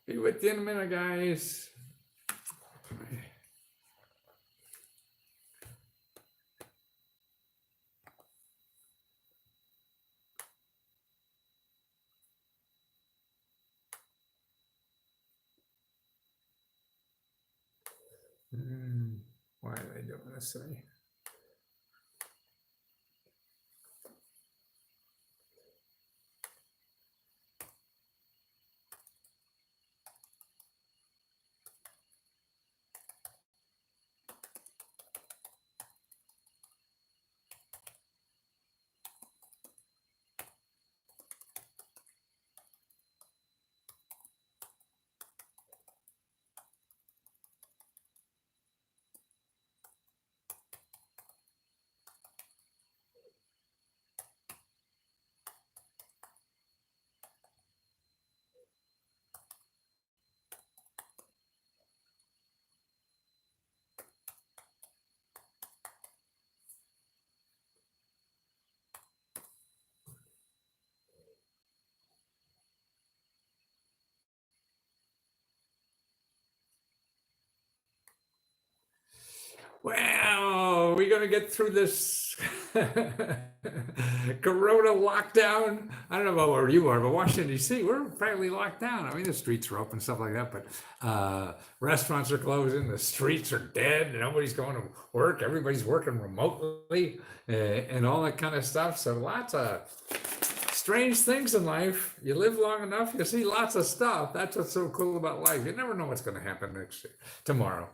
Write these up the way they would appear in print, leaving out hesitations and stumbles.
Be with you in a minute, guys. Why are they doing this to me? Well, we're going to get through this Corona lockdown. I don't know about where you are, but Washington, D.C., we're fairly locked down. I mean, the streets are open, stuff like that, but restaurants are closing, the streets are dead, nobody's going to work, everybody's working remotely, and all that kind of stuff. So lots of strange things in life. You live long enough, you see lots of stuff. That's what's so cool about life. You never know what's going to happen tomorrow.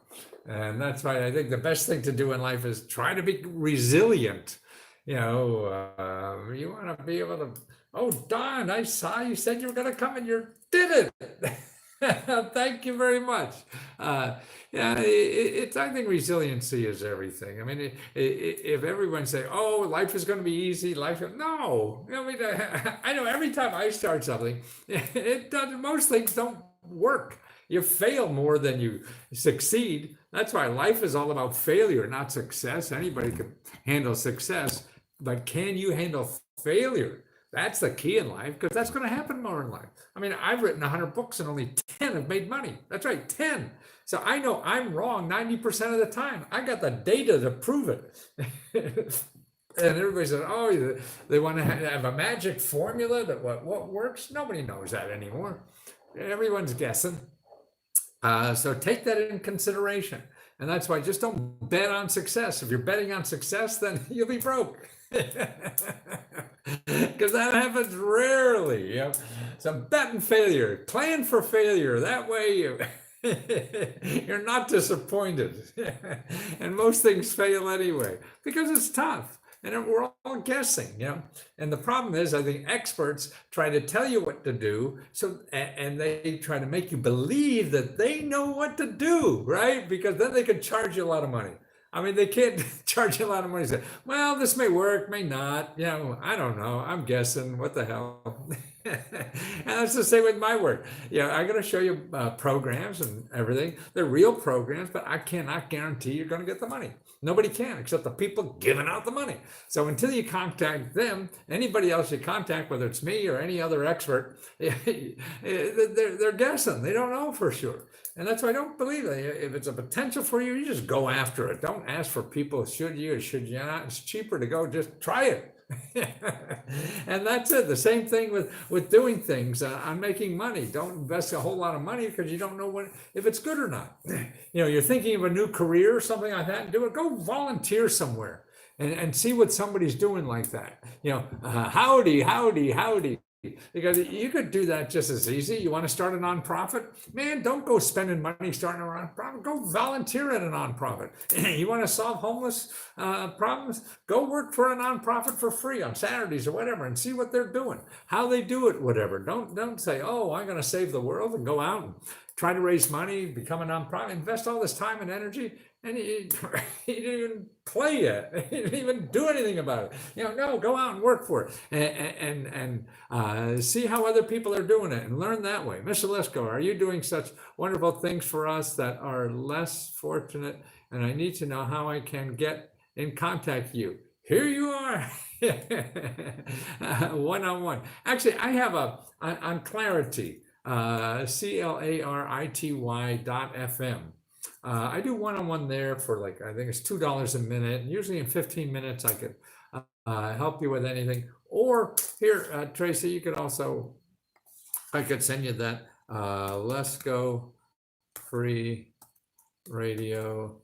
And that's why I think the best thing to do in life is try to be resilient. You want to be able to, oh, Don, I saw you said you were going to come and you did it. Thank you very much. I think resiliency is everything. I mean, if everyone say, "Oh, life is going to be easy," no. I know every time I start something, it doesn't. Most things don't work. You fail more than you succeed. That's why life is all about failure, not success. Anybody can handle success, but can you handle failure? That's the key in life, because that's going to happen more in life. I mean, I've written 100 books and only 10 have made money. That's right, 10. So I know I'm wrong 90% of the time. I got the data to prove it. And everybody says, oh, they want to have a magic formula that what works? Nobody knows that anymore. Everyone's guessing. So take that in consideration. And that's why just don't bet on success. If you're betting on success, then you'll be broke. Because that happens rarely. So bet in failure, plan for failure. That way you're not disappointed. And most things fail anyway, because it's tough. And we're all guessing, And the problem is, I think experts try to tell you what to do, and they try to make you believe that they know what to do, right? Because then they can charge you a lot of money. I mean, they can't charge you a lot of money. Say, well, this may work, may not. I don't know. I'm guessing. What the hell? And that's the same with my work. I'm going to show you programs and everything. They're real programs, but I cannot guarantee you're going to get the money. Nobody can, except the people giving out the money. So until you contact them, anybody else you contact, whether it's me or any other expert, they're guessing. They don't know for sure. And that's why I don't believe it. If it's a potential for you, you just go after it. Don't ask for people, should you or should you not. It's cheaper to go, just try it. And that's it. The same thing with doing things on making money. Don't invest a whole lot of money because you don't know if it's good or not. You're thinking of a new career or something like that, and do it. Go volunteer somewhere and see what somebody's doing like that. Howdy. Because you could do that just as easy. You want to start a nonprofit? Man, don't go spending money starting a nonprofit. Go volunteer at a nonprofit. You want to solve homeless problems? Go work for a nonprofit for free on Saturdays or whatever and see what they're doing, how they do it, whatever. Don't say, oh, I'm going to save the world, and go out and try to raise money, become a nonprofit, invest all this time and energy, and he didn't even play yet. He didn't even do anything about it. No, go out and work for it and see how other people are doing it and learn that way. Mr. Lesko, are you doing such wonderful things for us that are less fortunate? And I need to know how I can get in contact with you. Here you are. One-on-one. Actually, I have on Clarity. clarity.fm. I do one-on-one there for like, I think it's $2 a minute. And usually in 15 minutes, I could help you with anything. Or here, Tracy, you could also, I could send you that Lesko free radio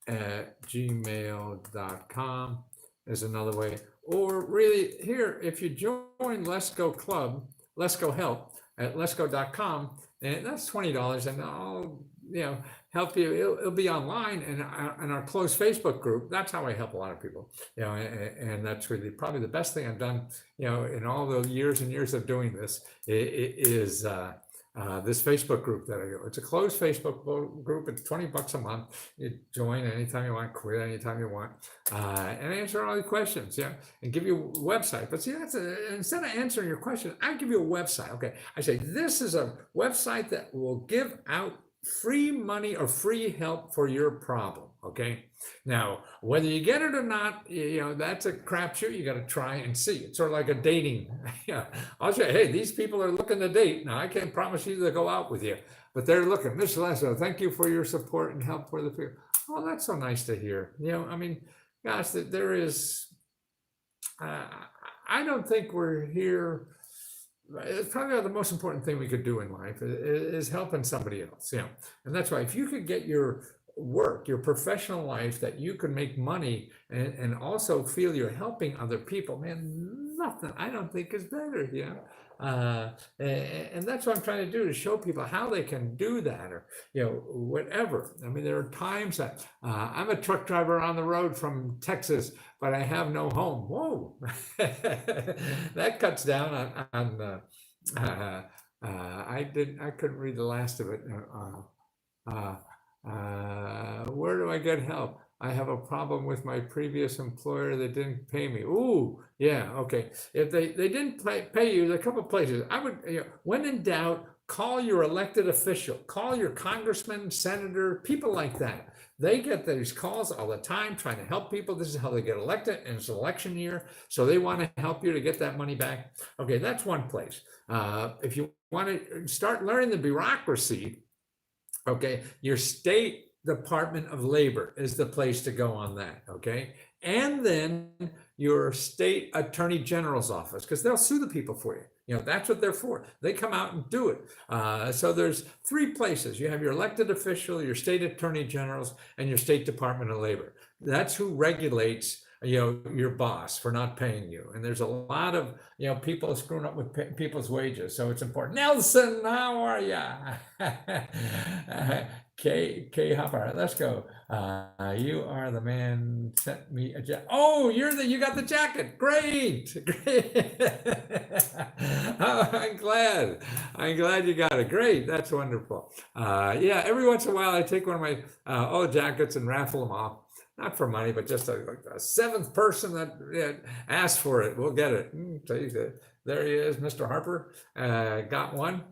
at gmail.com is another way. Or really here, if you join Lesko Club, Lesko Help at lesko.com, and that's $20, and I'll help you. It'll be online and our closed Facebook group. That's how I help a lot of people. And that's really probably the best thing I've done. In all the years and years of doing this, is this Facebook group that I go. It's a closed Facebook group. It's $20 a month. You join anytime you want, quit anytime you want, and answer all the questions. And give you a website. But see, instead of answering your question, I give you a website. Okay, I say this is a website that will give out free money or free help for your problem. Okay, now whether you get it or not, that's a crapshoot. You got to try and see. It's sort of like a dating. I'll say, hey, these people are looking to date. Now I can't promise you to go out with you, but they're looking. Mr. Lesko, thank you for your support and help for the people. Oh, that's so nice to hear. I mean, gosh, there is. I don't think we're here. It's probably the most important thing we could do in life is helping somebody else. And that's why if you could get your work, your professional life, that you can make money and also feel you're helping other people, man, nothing I don't think is better. And that's what I'm trying to do, to show people how they can do that, or whatever. I mean, there are times that I'm a truck driver on the road from Texas, but I have no home. Whoa, that cuts down on I couldn't read the last of it. Where do I get help? I have a problem with my previous employer that didn't pay me. Ooh, yeah, okay. If they didn't pay you, there are a couple of places. I would, when in doubt, call your elected official, call your congressman, senator, people like that. They get these calls all the time trying to help people. This is how they get elected, and it's election year, so they want to help you to get that money back. Okay, that's one place. If you want to start learning the bureaucracy, okay, your state Department of Labor is the place to go on that, okay? And then your state attorney general's office, because they'll sue the people for you. That's what they're for. They come out and do it. So there's three places. You have your elected official, your state attorney generals, and your state Department of Labor. That's who regulates your boss for not paying you. And there's a lot of people screwing up with people's wages, so it's important. Nelson, how are ya? K Hopper, let's go. You are the man. Sent me a jacket. Oh, you got the jacket. Great. Oh, I'm glad you got it. Great, that's wonderful. Yeah, every once in a while I take one of my old jackets and raffle them off. Not for money, but just a seventh person that asked for it, we'll get it. There he is, Mr. Harper. Got one,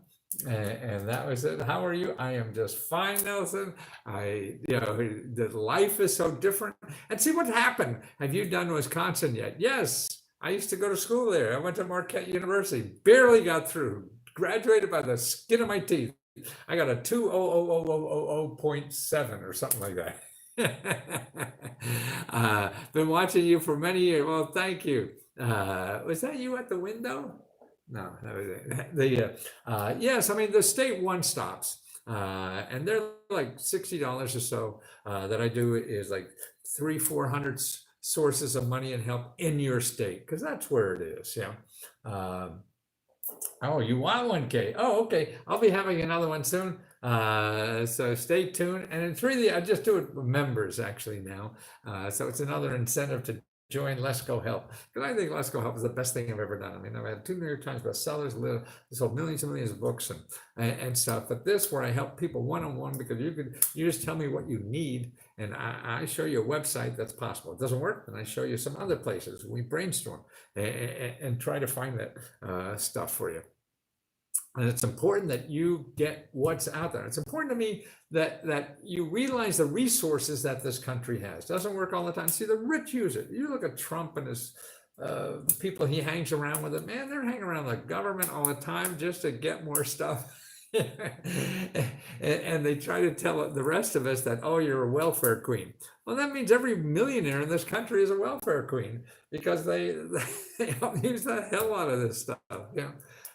and that was it. How are you? I am just fine, Nelson. The life is so different. And see what happened. Have you done Wisconsin yet? Yes, I used to go to school there. I went to Marquette University. Barely got through. Graduated by the skin of my teeth. I got a 20000.7 or something like that. Been watching you for many years. Well, thank you. Was that you at the window? No, that was it. Yes, I mean the state one stops, and they're like $60 or so. That I do is like 300-400 sources of money and help in your state, because that's where it is. Oh, you want one, Kay? Oh, okay. I'll be having another one soon. So stay tuned. And it's really, I just do it with members actually now. So it's another incentive to join Lesko Help, because I think Lesko Help is the best thing I've ever done. I mean, I've had 2 New York Times bestsellers, sold millions and millions of books and stuff. But this, where I help people one-on-one, because you just tell me what you need, and I show you a website that's possible. It doesn't work, and I show you some other places. We brainstorm and try to find that stuff for you. And it's important that you get what's out there. It's important to me that you realize the resources that this country has. Doesn't work all the time. See, the rich use it. You look at Trump and his people he hangs around with, man, they're hanging around the government all the time just to get more stuff. And they try to tell the rest of us that, oh, you're a welfare queen. Well, that means every millionaire in this country is a welfare queen, because they use the hell out of this stuff.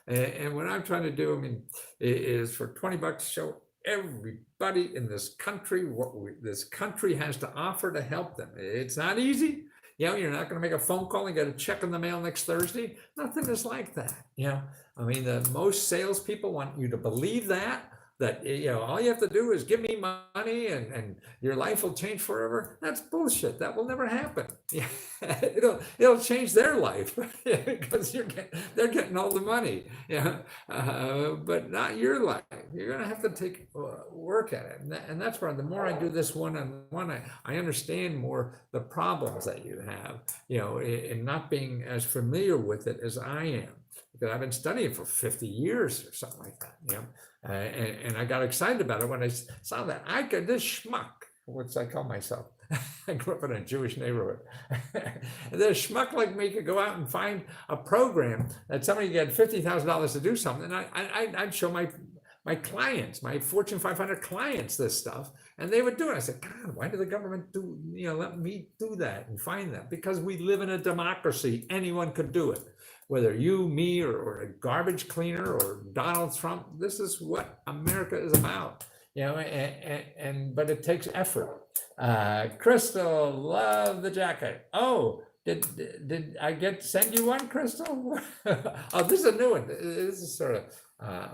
And what I'm trying to do, I mean, is for $20 show everybody in this country what this country has to offer to help them. It's not easy. You're not going to make a phone call and get a check in the mail next Thursday. Nothing is like that. I mean, the most salespeople want you to believe that all you have to do is give me money and your life will change forever. That's bullshit. That will never happen. It'll change their life because they're getting all the money. But not your life. You're gonna have to take work at it, and that's where the more I do this one-on-one, I understand more the problems that you have. In not being as familiar with it as I am, because I've been studying for 50 years or something like that. And I got excited about it when I saw that this schmuck, which I call myself. I grew up in a Jewish neighborhood. This schmuck like me could go out and find a program that somebody get $50,000 to do something. And I'd show my clients, my Fortune 500 clients, this stuff, and they would do it. I said, God, why did the government let me do that and find that? Because we live in a democracy. Anyone could do it. Whether you, me, or a garbage cleaner or Donald Trump, this is what America is about. But it takes effort. Crystal, love the jacket. Oh, did I send you one, Crystal? Oh, this is a new one. This is sort of,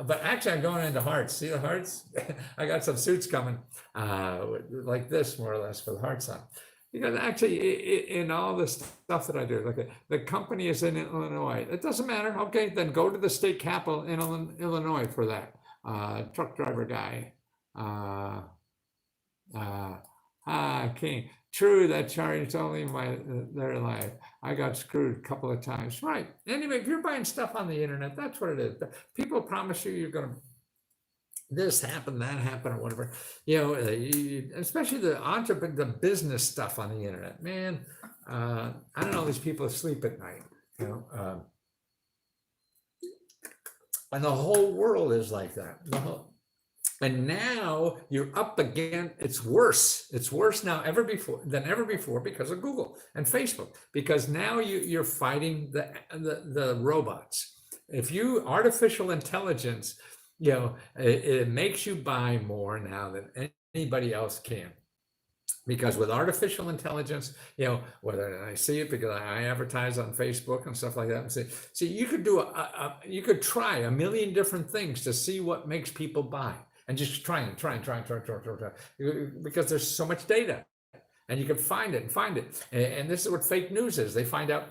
but actually I'm going into hearts. See the hearts? I got some suits coming like this, more or less, for the hearts on. Because actually, in all the stuff that I do, like the company is in Illinois. It doesn't matter. Okay, then go to the state capital in Illinois for that. Truck driver guy. King. True, that charge is only their life. I got screwed a couple of times. Right. Anyway, if you're buying stuff on the internet, that's what it is. People promise you're going to this happened, that happened, or whatever. Especially the business stuff on the internet. Man, I don't know. These people sleep at night. And the whole world is like that. And now you're up again. It's worse. It's worse now than ever before because of Google and Facebook. Because now you're fighting the robots. If artificial intelligence, it makes you buy more now than anybody else can. Because with artificial intelligence, whether I see it because I advertise on Facebook and stuff like that, and see, you could you could try a million different things to see what makes people buy, and just try, because there's so much data. And you can find it. And this is what fake news is. They find out,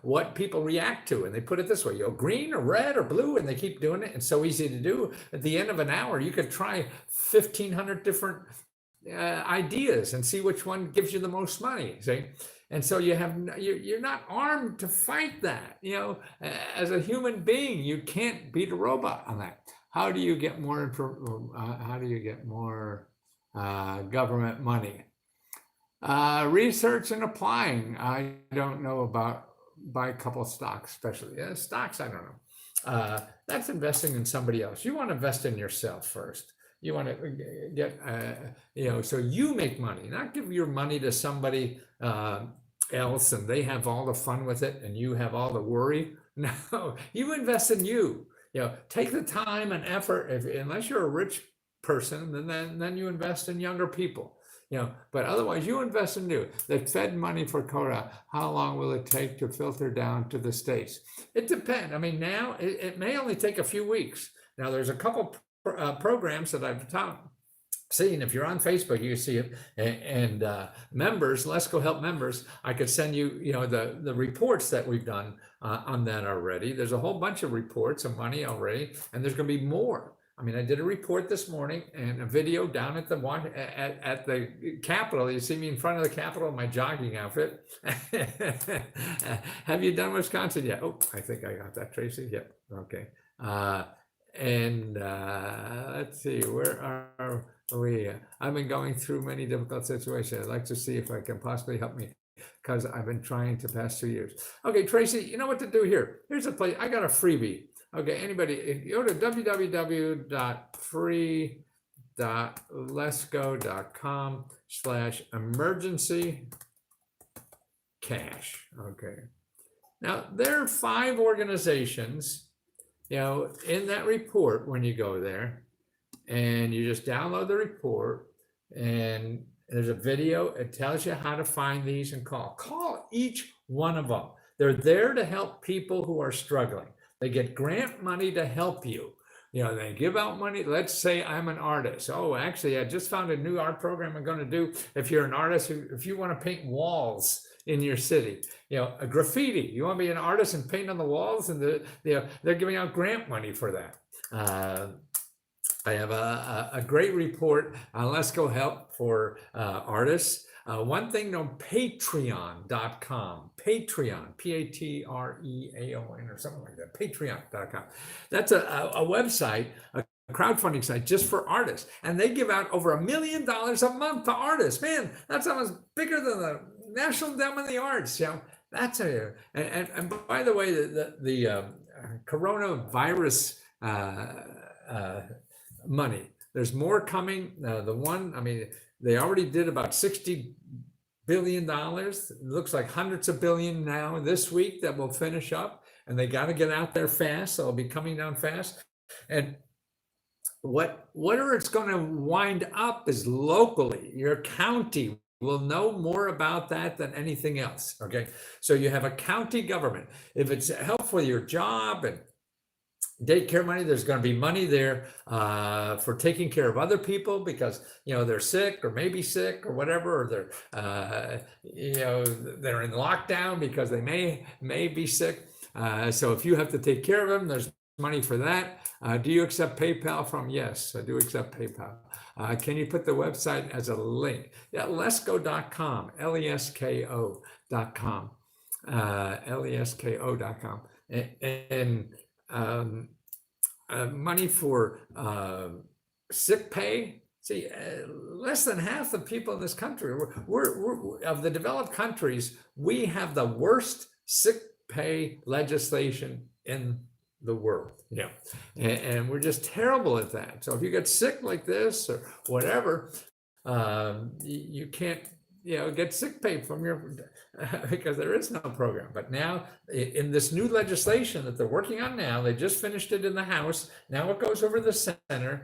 what people react to, and they put it this way, green or red or blue, and they keep doing it. It's so easy to do. At the end of an hour, you could try 1,500 different ideas and see which one gives you the most money. See? And so you're not armed to fight that. As a human being, you can't beat a robot on that. How do you get more government money? Research and applying. I don't know about buy a couple of stocks, especially stocks. I don't know. That's investing in somebody else. You want to invest in yourself first. You want to get, so you make money, not give your money to somebody else and they have all the fun with it and you have all the worry. No, you invest in you. Take the time and effort. Unless you're a rich person, then you invest in younger people. But otherwise you invest in new. The Fed money for quota, how long will it take to filter down to the states? It depends. I mean, now it may only take a few weeks. Now there's a couple programs that I've seen. If you're on Facebook, you see it. And members, Lesko Help members, I could send you, the reports that we've done on that already. There's a whole bunch of reports of money already, and there's going to be more. I mean, I did a report this morning and a video down at the Capitol. You see me in front of the Capitol in my jogging outfit. Have you done Wisconsin yet? Oh, I think I got that, Tracy. Yep. Okay. Let's see, where are we? I've been going through many difficult situations. I'd like to see if I can possibly help me. because I've been trying to pass 2 years. Okay, Tracy, you know what to do here. Here's a place. I got a freebie. Okay, anybody, if you go to www.free.lesko.com/emergency cash. Okay. Now, there are 5 organizations, in that report when you go there, and you just download the report, and there's a video. It tells you how to find these and call. Call each one of them. They're there to help people who are struggling. They get grant money to help you. They give out money. Let's say I'm an artist. Oh, actually, I just found a new art program I'm going to do. If you're an artist, if you want to paint walls in your city, a graffiti, you want to be an artist and paint on the walls, and they're giving out grant money for that. I have a great report on Lesko help for artists. One thing, patreon.com, Patreon, Patreon or something like that, patreon.com. That's a website, a crowdfunding site just for artists. And they give out over $1 million a month to artists. Man, that's almost bigger than the National Endowment of the Arts. That's and by the way, the coronavirus money, there's more coming. They already did about $60 billion. It looks like hundreds of billion now this week that will finish up, and they got to get out there fast. So it'll be coming down fast. And whatever it's going to wind up is locally. Your county will know more about that than anything else. Okay, so you have a county government. If it's helpful your job and daycare money, there's going to be money there for taking care of other people because they're sick or maybe sick or whatever, or they're they're in lockdown because they may be sick. So if you have to take care of them, there's money for that. Do you accept PayPal from? Yes, I do accept PayPal. Can you put the website as a link? Yeah, lesko.com, lesko.com, lesko.com, and money for sick pay. See, less than half the people in this country, we're of the developed countries, we have the worst sick pay legislation in the world. And we're just terrible at that. So if you get sick like this or whatever, you can't get sick pay from your because there is no program. But now in this new legislation that they're working on now, they just finished it in the House. Now it goes over the Senate, and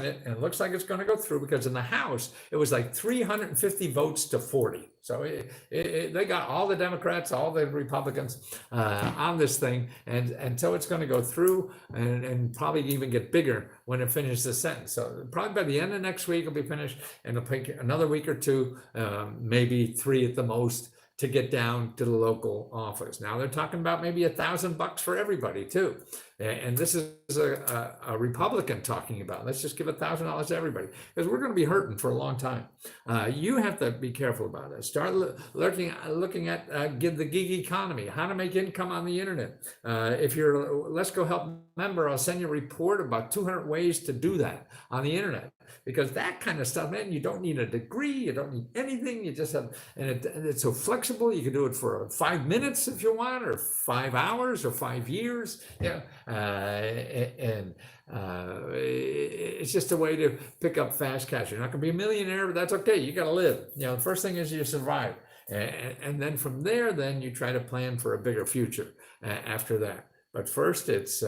it looks like it's going to go through, because in the House it was like 350 votes to 40. So they got all the Democrats, all the Republicans on this thing, and so it's going to go through and probably even get bigger when it finishes the Senate. So probably by the end of next week it'll be finished, and it'll take another week or two, maybe 3 at the most, to get down to the local office. Now they're talking about maybe $1,000 for everybody too. And this is a Republican talking about, let's just give $1,000 to everybody, because we're going to be hurting for a long time. You have to be careful about it. Start looking at the gig economy, how to make income on the internet. If you're a Lesko Help member, I'll send you a report about 200 ways to do that on the internet. Because that kind of stuff, man, you don't need a degree, you don't need anything. You just have, and it's so flexible. You can do it for 5 minutes if you want, or 5 hours, or 5 years. It's just a way to pick up fast cash. You're not going to be a millionaire, but that's okay. You got to live. The first thing is you survive, and then from there, then you try to plan for a bigger future after that. But first, it's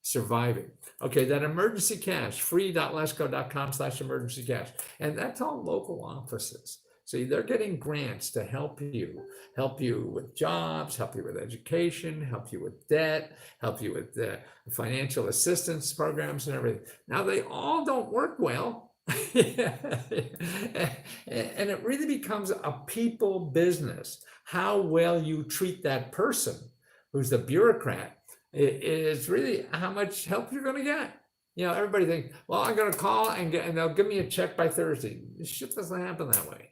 surviving. Okay, that emergency cash, free.lesko.com/emergency cash. And that's all local offices. See, they're getting grants to help you with jobs, help you with education, help you with debt, help you with financial assistance programs and everything. Now, they all don't work well. And it really becomes a people business. How well you treat that person who's the bureaucrat is really how much help you're going to get. Everybody thinks, well, I'm going to call and they'll give me a check by Thursday. This shit doesn't happen that way,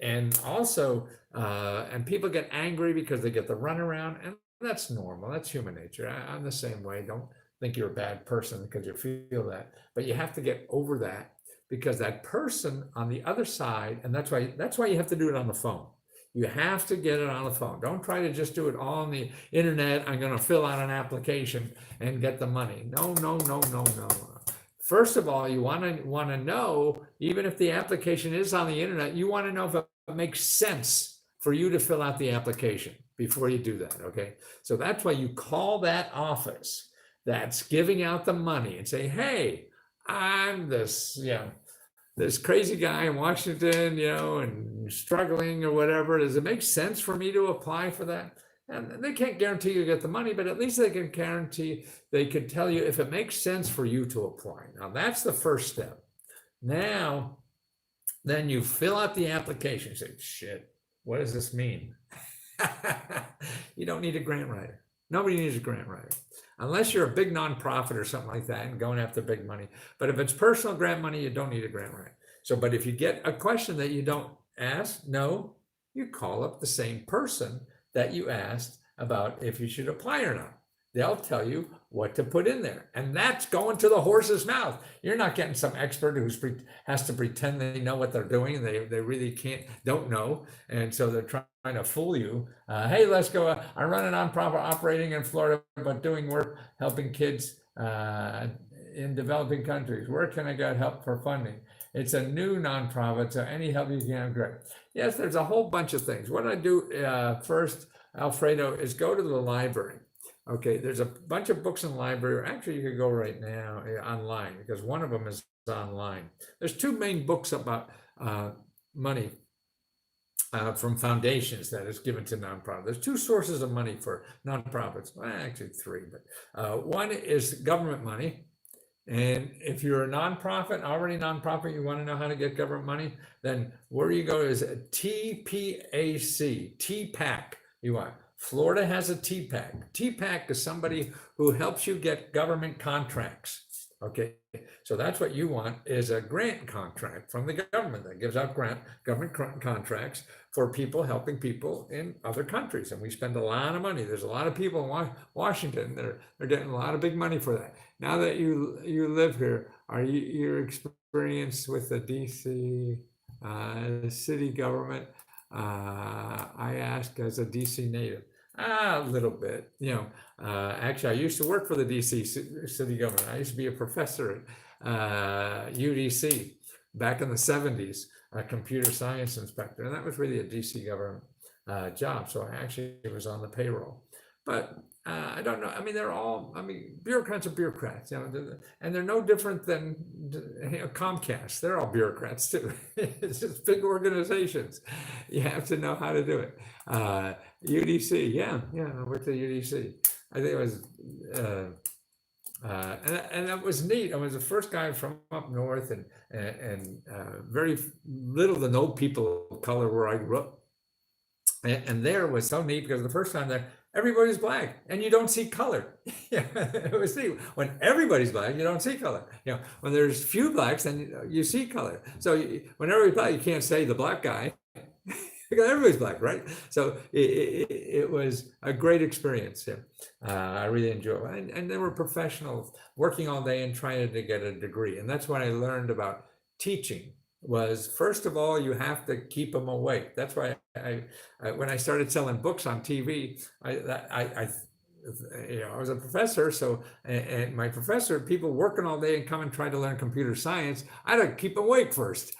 and also, and people get angry because they get the runaround, and that's normal. That's human nature. I'm the same way. Don't think you're a bad person because you feel that, but you have to get over that. because that person on the other side, and that's why you have to do it on the phone. You have to get it on the phone. Don't try to just do it all on the internet. I'm going to fill out an application and get the money. No, no, no, no, no. First of all, you want to know, even if the application is on the internet, you want to know if it makes sense for you to fill out the application before you do that. Okay. So that's why you call that office that's giving out the money and say, hey, I'm this, this crazy guy in Washington, and struggling or whatever. Does it make sense for me to apply for that? And they can't guarantee you get the money, but at least they can they can tell you if it makes sense for you to apply. Now that's the first step. Now, then you fill out the application. You say, shit, what does this mean? You don't need a grant writer. Nobody needs a grant writer. Unless you're a big nonprofit or something like that and going after big money. But if it's personal grant money, you don't need a grant writer. So, but if you get a question that you don't ask, no, you call up the same person that you asked about if you should apply or not. They'll tell you what to put in there. And that's going to the horse's mouth. You're not getting some expert who has to pretend they know what they're doing. They really don't know. And so they're trying to fool you. Hey, Lesko, I run a nonprofit operating in Florida, but doing work helping kids in developing countries. Where can I get help for funding? It's a new nonprofit, so any help you can, great. Yes, there's a whole bunch of things. What I do first, Alfredo, is go to the library. Okay, there's a bunch of books in the library. Actually, you could go right now online because one of them is online. There's two main books about money from foundations that is given to nonprofits. There's two sources of money for nonprofits. Well, actually three, but one is government money. And if you're a nonprofit, already nonprofit, you want to know how to get government money, then where you go is a TPAC, TPAC. You want. Florida has a TPAC. TPAC is somebody who helps you get government contracts. Okay, so that's what you want, is a grant contract from the government that gives out government contracts for people helping people in other countries. And we spend a lot of money. There's a lot of people in Washington that are getting a lot of big money for that. Now that you live here, are you're experienced with the DC city government? I ask as a DC native. A little bit, actually, I used to work for the DC city government. I used to be a professor at UDC back in the 70s, a computer science inspector. And that was really a DC government job. So I actually was on the payroll. But I don't know. I mean, bureaucrats are bureaucrats, and they're no different than Comcast. They're all bureaucrats too. It's just big organizations. You have to know how to do it. UDC, yeah, I went to UDC. I think it was, and that was neat. I was the first guy from up north, and very little to no people of color where I grew up. And there was so neat because the first time there, everybody's black and you don't see color. It was neat. When everybody's black, you don't see color. When there's few blacks, then you see color. So when everybody's black, you can't say the black guy because everybody's black, right? So it was a great experience. I really enjoyed it. And they were professionals working all day and trying to get a degree. And that's what I learned about teaching. Was first of all, you have to keep them awake. That's why I when I started selling books on TV, I was a professor. So, and my professor, people working all day and come and try to learn computer science, I had to keep them awake first.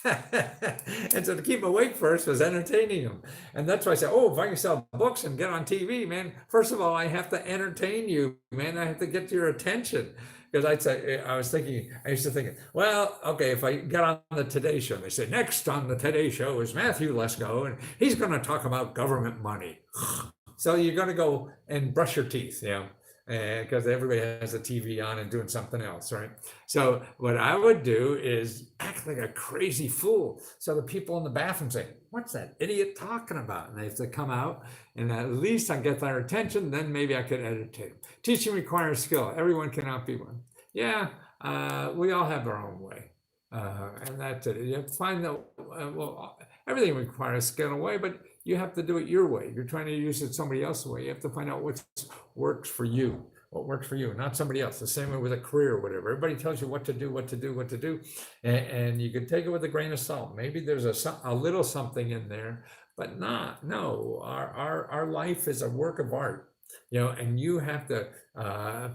And so to keep them awake first was entertaining them. And that's why I said, if I can sell books and get on TV, man, first of all, I have to entertain you, man. I have to get your attention. Because I used to think, well, okay, if I get on the Today Show, they say, next on the Today Show is Matthew Lesko, and he's going to talk about government money. So you're going to go and brush your teeth, because everybody has a TV on and doing something else, right? So what I would do is act like a crazy fool. So the people in the bathroom say, what's that idiot talking about? And they have to come out, and at least I get their attention, then maybe I could entertain. Teaching requires skill. Everyone cannot be one. We all have our own way. And that's it. You have to find that, everything requires skill in a way, but you have to do it your way. You're trying to use it somebody else's way. You have to find out what works for you. what works for you, not somebody else. The same way with a career or whatever. Everybody tells you what to do, and you can take it with a grain of salt. Maybe there's a little something in there, but no. Our life is a work of art, and you have to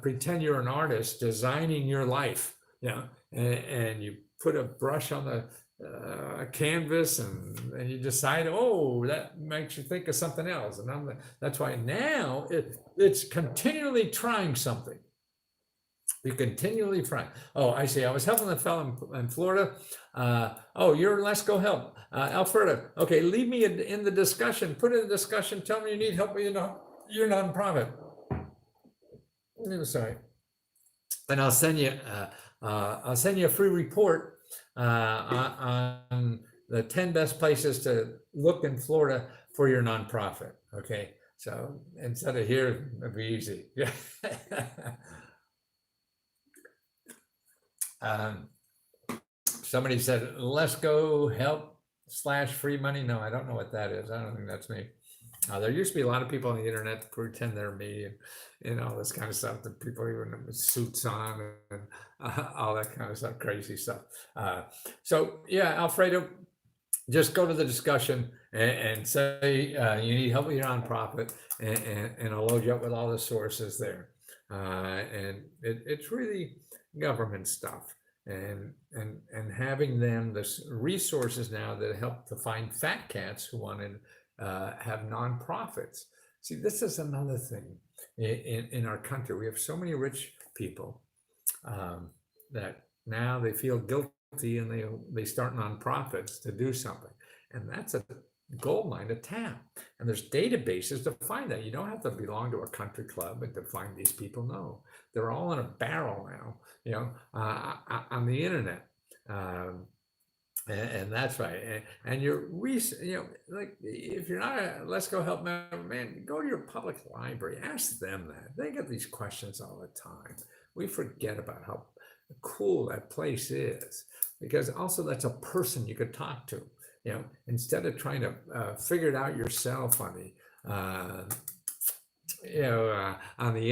pretend you're an artist designing your life, and you put a brush on the canvas and you decide, oh, that makes you think of something else. And that's why now it's continually trying something. You continually try. Oh, I see. I was helping a fellow in Florida. Oh, you're Lesko help. Alfreda. Okay, leave me in the discussion. Put in the discussion. Tell me you need help with your nonprofit. Sorry. And I'll send you a free report on the 10 best places to look in Florida for your nonprofit. Okay, so instead of here, it'd be easy. Somebody said, Lesko help / free money. No, I don't know what that is. I don't think that's me. There used to be a lot of people on the internet pretend they're me and all this kind of stuff, that people even with suits on and all that kind of stuff, crazy stuff. So yeah, Alfredo, just go to the discussion and say you need help with your nonprofit, and I'll load you up with all the sources there. And it's really government stuff, and having them the resources now that help to find fat cats who want to have nonprofits. See, this is another thing in our country. We have so many rich people that now they feel guilty and they start nonprofits to do something. And that's a gold mine to tap. And there's databases to find that. You don't have to belong to a country club and to find these people. No, they're all in a barrel now, on the internet. And that's right. And you're like, if you're not a Lesko help member, man, go to your public library, ask them that. They get these questions all the time. We forget about how cool that place is, because also that's a person you could talk to, instead of trying to figure it out yourself on the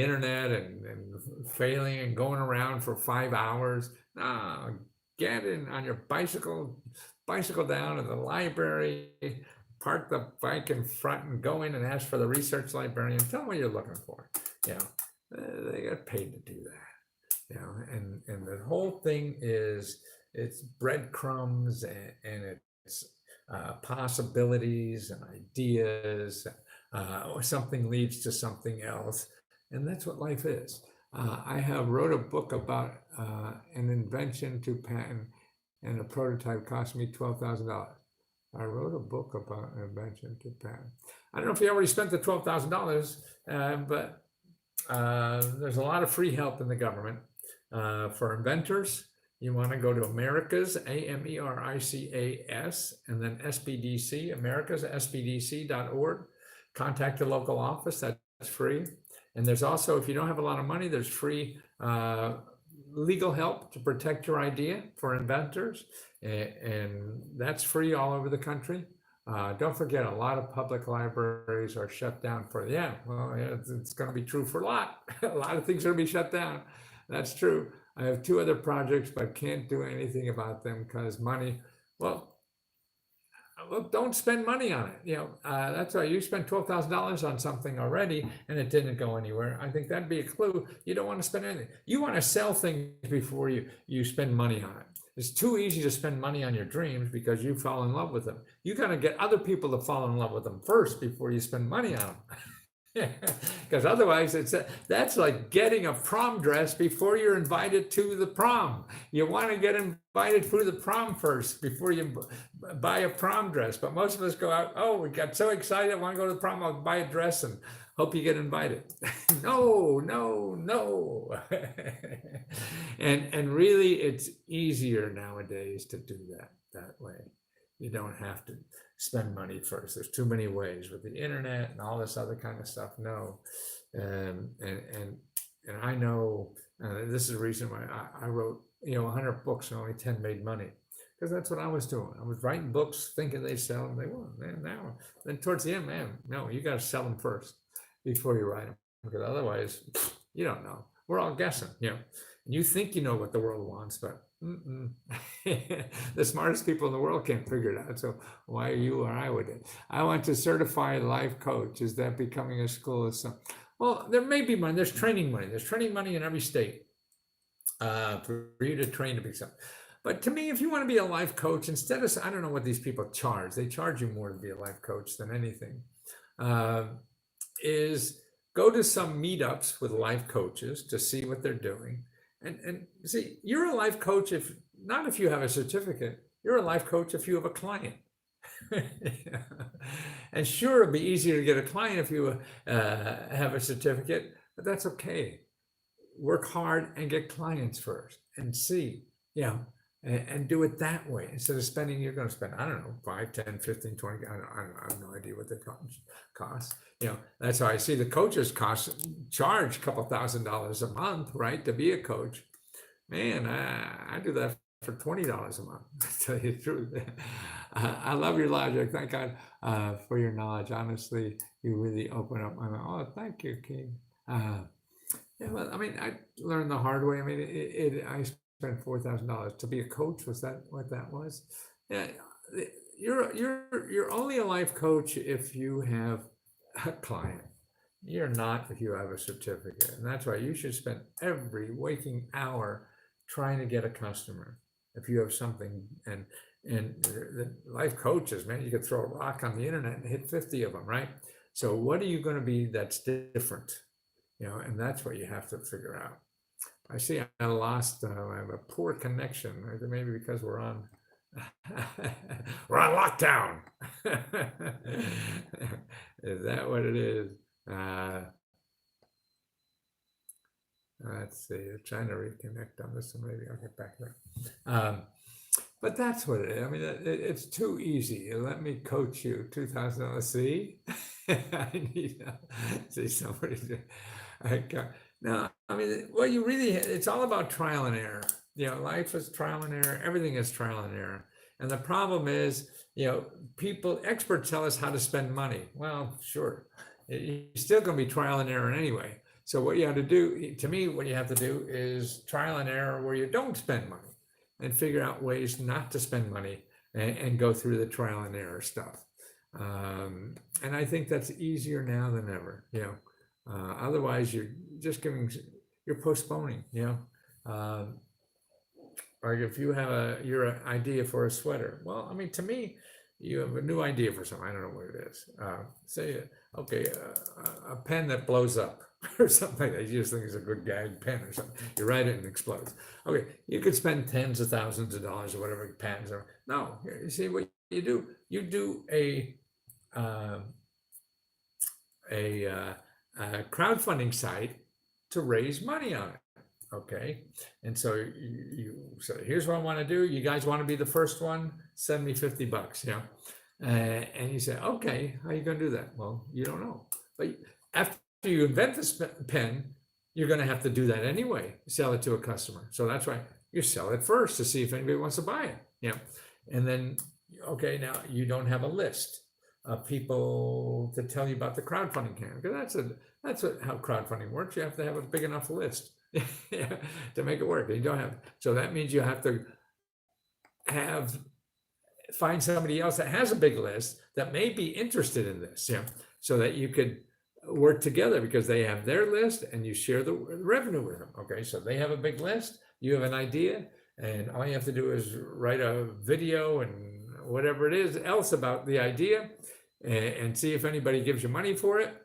internet and failing and going around for 5 hours. No, get in on your bicycle down to the library, park the bike in front and go in and ask for the research librarian. Tell them what you're looking for. They get paid to do that. And the whole thing is, it's breadcrumbs and it's possibilities and ideas. Something leads to something else, and that's what life is. I wrote a book about an invention to patent, and a prototype cost me $12,000. I wrote a book about an invention to patent. I don't know if you already spent the $12,000, but there's a lot of free help in the government for inventors. You want to go to Americas, AMERICAS, and then SBDC, Americas, SBDC.org. Contact the local office. That's free. And there's also, if you don't have a lot of money, there's free legal help to protect your idea for inventors. And that's free all over the country. Don't forget, a lot of public libraries are shut down it's going to be true for a lot. A lot of things are going to be shut down. That's true. I have 2 other projects, but can't do anything about them because money, well, don't spend money on it. That's why you spent $12,000 on something already and it didn't go anywhere. I think that'd be a clue. You don't want to spend anything. You want to sell things before you spend money on it. It's too easy to spend money on your dreams because you fall in love with them. You got to get other people to fall in love with them first before you spend money on them. Because otherwise that's like getting a prom dress before you're invited to the prom. You want to get invited to the prom first before you buy a prom dress. But most of us go out, oh, we got so excited, I want to go to the prom, I'll buy a dress and hope you get invited. No. And really it's easier nowadays to do that way. You don't have to spend money first. There's too many ways with the internet and all this other kind of stuff. No, and I know this is the reason why I wrote 100 books and only 10 made money, because that's what I was doing. I was writing books thinking they sell and they won't. Man, now then towards the end, man, no, you got to sell them first before you write them, because otherwise You don't know. We're all guessing, And you think you know what the world wants, but the smartest people in the world can't figure it out. So why are you or I would it? I want to certify life coach. Is that becoming a school of some? Well, there may be money. There's training money. There's training money in every state for you to train to be something. But to me, if you want to be a life coach, instead of, I don't know what these people charge. They charge you more to be a life coach than anything. Is go to some meetups with life coaches to see what they're doing. And see, you're a life coach if not if you have a certificate, you're a life coach if you have a client. And sure, it'll be easier to get a client if you have a certificate, but that's okay. Work hard and get clients first and see, and do it that way instead of spending, you're going to spend, I don't know, 5, 10, 15, 20, I have no idea what they cost. That's how I see the coaches charge a couple $1,000s a month, right? To be a coach. Man, I do that for $20 a month, to tell you the truth. I love your logic. Thank God for your knowledge. Honestly, you really open up my mouth. Oh, thank you, King. Yeah, well, I mean, I learned the hard way. I mean, I spent $4,000 to be a coach. Was that what that was? Yeah, you're only a life coach if you have a client. You're not if you have a certificate, and that's why you should spend every waking hour trying to get a customer. If you have something, and the life coaches, man, you could throw a rock on the internet and hit 50 of them, right? So what are you going to be that's different? And that's what you have to figure out. I see I lost, I have a poor connection, maybe because we're on lockdown. Is that what it is? Let's see, I'm trying to reconnect on this, and maybe I'll get back there. But that's what it is. I mean, it's too easy. Let me coach you. $2,000. See, I need see somebody. No, I mean, well, it's all about trial and error. Life is trial and error. Everything is trial and error. And the problem is, experts tell us how to spend money. Well, sure, you're still going to be trial and error anyway. So what you have to do, to me, what you have to do is trial and error where you don't spend money and figure out ways not to spend money and go through the trial and error stuff. And I think that's easier now than ever. Otherwise, you're just you're postponing. Or if you have your idea for a sweater, well, I mean, to me, you have a new idea for something. I don't know what it is. Say, okay, a pen that blows up or something like that. You just think it's a good gag pen or something. You write it and it explodes. Okay, you could spend tens of thousands of dollars or whatever patents are. No, you see what you do. You do a crowdfunding site to raise money on it. Okay, and so you say, here's what I want to do. You guys want to be the first one? Send me $50. And you say, okay, how are you going to do that? Well, you don't know. But after you invent this pen, you're going to have to do that anyway. Sell it to a customer. So that's why you sell it first to see if anybody wants to buy it. And then, okay, now you don't have a list of people to tell you about the crowdfunding campaign. Because that's how crowdfunding works. You have to have a big enough list to make it work. You don't have, so that means you have to find somebody else that has a big list that may be interested in this, so that you could work together because they have their list and you share the revenue with them. Okay, so they have a big list, you have an idea, and all you have to do is write a video and whatever it is else about the idea, and see if anybody gives you money for it,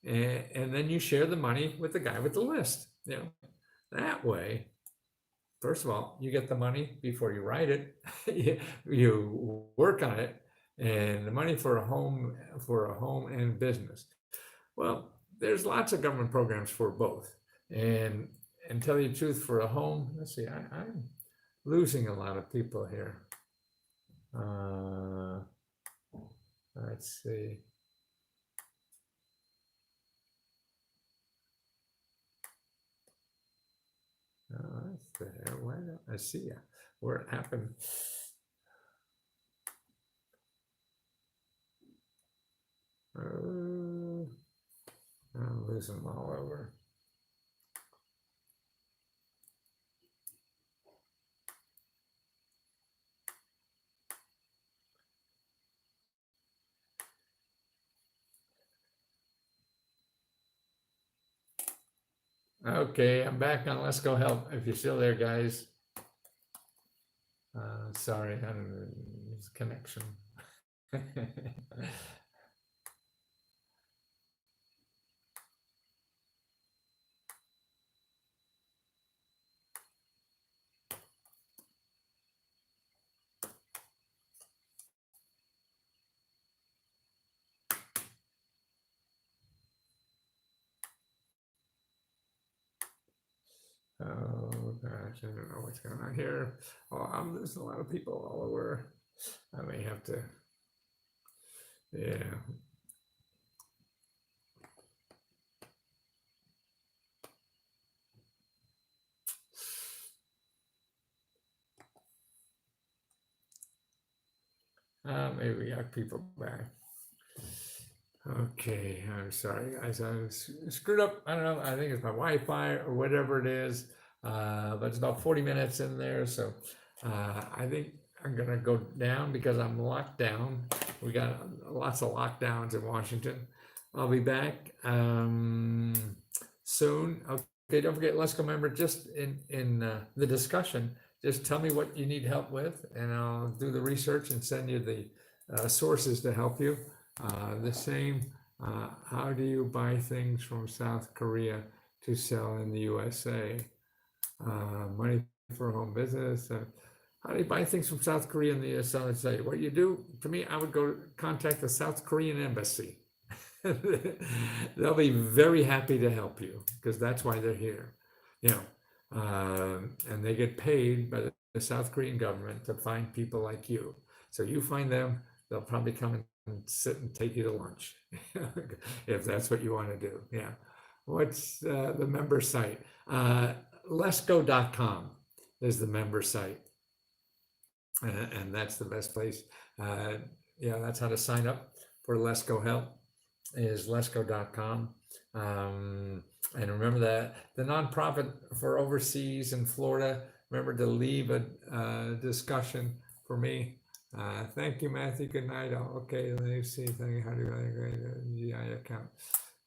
and then you share the money with the guy with the list. That way, first of all, you get the money before you write it. You work on it, and the money for a home and business. Well, there's lots of government programs for both. And tell you the truth, for a home, let's see, I'm losing a lot of people here. Let's see. That's there. Why don't I see where it happened? I'm losing them all over. Okay, I'm back on Let's Go Help. If you're still there, guys. Sorry, I don't know, it's connection. Oh gosh, I don't know what's going on here. Oh, there's a lot of people all over. I may have to, yeah. Maybe we got people back. Okay, I'm sorry, guys. I was screwed up. I don't know. I think it's my Wi-Fi or whatever it is. But it's about 40 minutes in there, so I think I'm gonna go down because I'm locked down. We got lots of lockdowns in Washington. I'll be back soon. Okay, don't forget, Lesko member. Just in the discussion, just tell me what you need help with, and I'll do the research and send you the sources to help you. The same, how do you buy things from South Korea to sell in the USA? Money for home business. How do you buy things from South Korea in the USA? What you do, to me, I would go contact the South Korean embassy. They'll be very happy to help you because that's why they're here. You know, and they get paid by the South Korean government to find people like you. So you find them, they'll probably come and sit and take you to lunch if that's what you want to do. Yeah. What's the member site? Lesko.com is the member site. And that's the best place. Yeah, that's how to sign up for Lesko Help is lesko.com. And remember that the nonprofit for overseas in Florida, remember to leave a discussion for me. Thank you, Matthew. Good night. Okay, let me see. How do I create a GI account?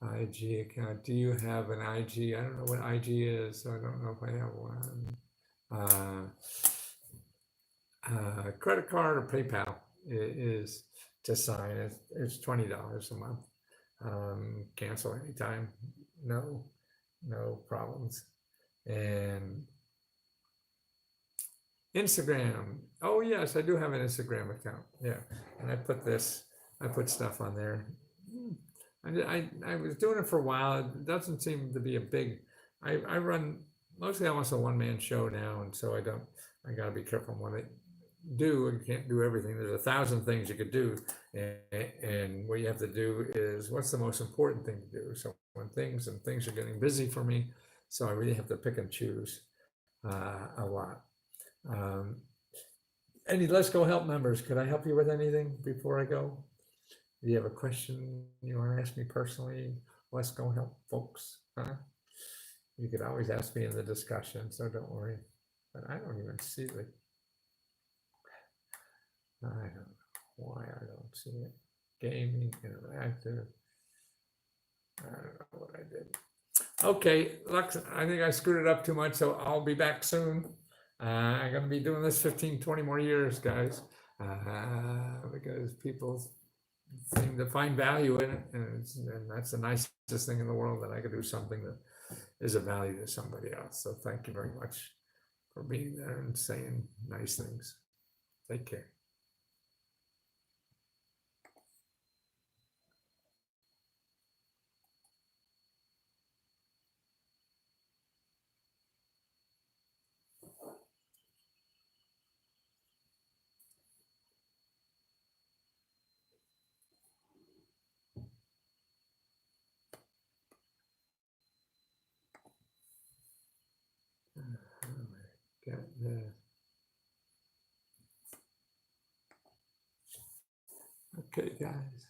IG account. Do you have an IG? I don't know what IG is, so I don't know if I have one. Credit card or PayPal is to sign. It's $20 a month. Cancel anytime. No problems. And Instagram. Oh yes, I do have an Instagram account. Yeah, and I put stuff on there. I was doing it for a while. It doesn't seem to be a big. I run mostly almost a one-man show now, and so I got to be careful what I do. You can't do everything. There's 1,000 things you could do, and what you have to do is what's the most important thing to do. So when things are getting busy for me, so I really have to pick and choose a lot. Any Let's Go Help members, could I help you with anything before I go? Do you have a question you want to ask me personally? Let's Go Help folks. You could always ask me in the discussion, so don't worry. But I don't even see the. I don't know why I don't see it. Gaming, interactive. I don't know what I did. Okay, Lux, I think I screwed it up too much, so I'll be back soon. I'm going to be doing this 15, 20 more years, guys, because people seem to find value in it, and that's the nicest thing in the world, that I could do something that is of value to somebody else. So thank you very much for being there and saying nice things. Take care. Okay, guys.